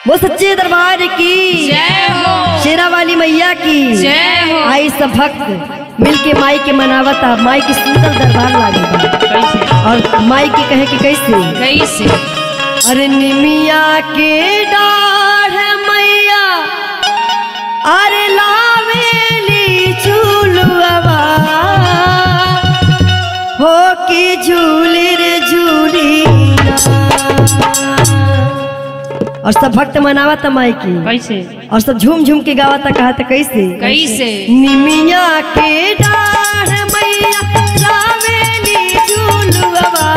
वो सच्चे दरबार की जय हो, शेरा वाली मैया की जय हो। आई सब भक्त मिलके माई के मनावता, माई की सुंदर दरबार लागे और माई के कहे कि कैसे कैसे अरे निमिया के डाढ़ मैया अरे लावेली झूलुआ हो की झूली रे झूली और सब भक्त मनावता माई की कैसे और सब झूम झूम के गावता कहता कैसे कैसे निमिया के डाढ़ मैया लावेली झूलुआ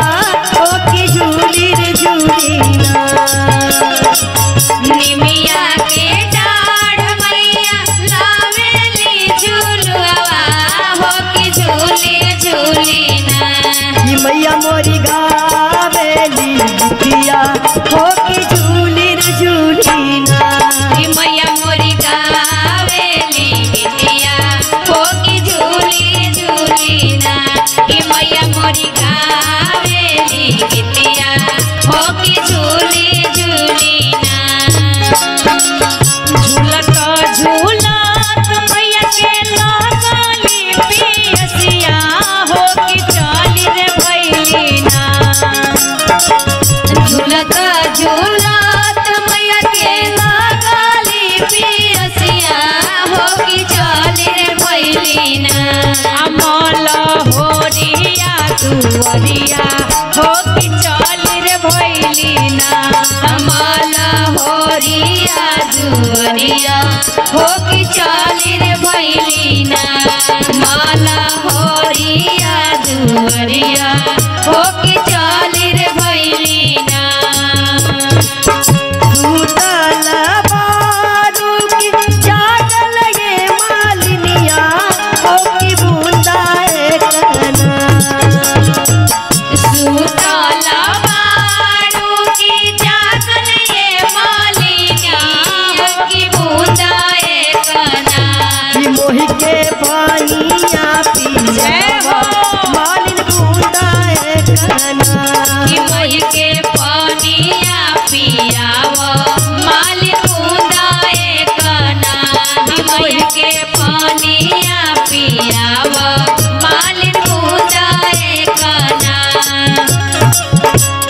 ओ की झूली रे झूलीना निमिया के डाढ़ मैया लावेली झूलुआ हो कि झूले झूलीना ये मैया मोरी गावेली बिटिया हो की झूली रे झूलीना कि मैया मोरी गावेली बिटिया हो कि झूले झूलीना कि मैया मोरी गावेली बिटिया हो कि झूले झूलीना झूलत झूलत मैया के लागली पियसिया हो कि चली रे भैलीना झूलत झूलत मैया के लागली पियसिया हो कि चली रे भैलीना अमल होरिया दुवरिया हो कि चली रे भैलीना अमल होरिया दुवरिया हो कि चली रे भैलीना माला होरिया दुवरिया हो कि चली रे भैलीना सूतल बारू की जागल ये मालिनिया हो की बूंदा एकना सुतला बारू की जागल ये मालिनिया हो कि बूंदा एकना ये मोहि के पानिया पिया मालिन बूंदा एकना कि मोहि के पानिया पियाव मालिन बूंदा एकना कि मोहि के पानिया पियाव मालिन बूंदा एकना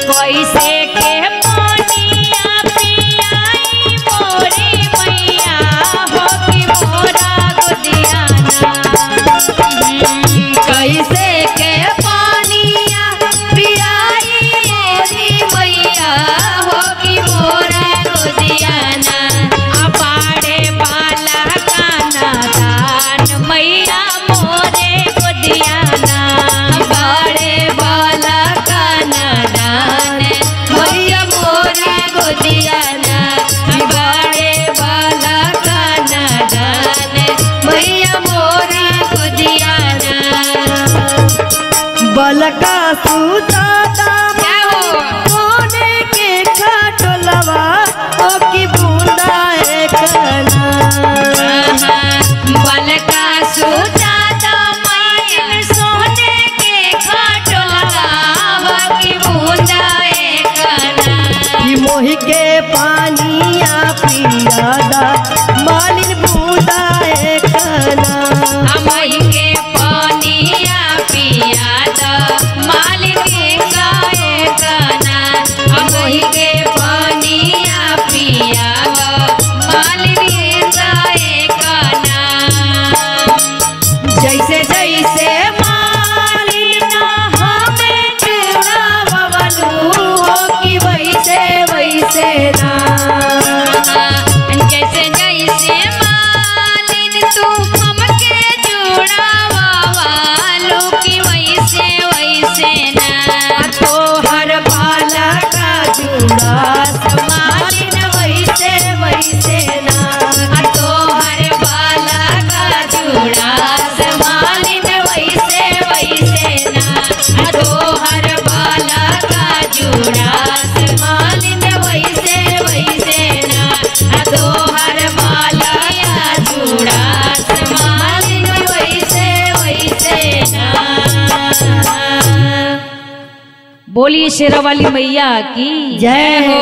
कैसे के पानिया पियाई मोरे मैया हो कि मोरा गुदियाना कैसे के पानिया पियाई मोरी मैया हो कि मोरा गुदियाना अपाड़े बाला काना दान मैया मोरे गुदियाना अपाड़े बाला काना दान मैया मोरे गुदियाना अपाड़े बाला काना दान मैया मोरे गुदियाना बलका सूता क्या हो सोने के खाटलवा ओ की बूंदा एकना बलका सूता दमाइन सोने के खाटलवा हो कि बूंदा एकना ये मोहि के पानिया पियादा मालिन बूंदा एकना हमही के पानिया पियादा मालिक गाए गाना हमही के पानिया पियादा मालिक गाए गाना जैसे जैसे मालिना हमें चुरावलू हो कि वैसे वैसे ना जैसे जैसे मालिन तू हमके जुड़ावालू कि वैसे वैसे ना तोहर बाला का जुड़ा मालिन वैसे वैसे ना तोहर बाला का जुड़ा मालिन वैसे वैसे ना तोहर बाला का जुड़ा मालिन वैसे वैसे ना तोहर बाला का जुड़ा मालिन वैसे वैसे ना। बोलिए शेरा वाली मैया की जय हो।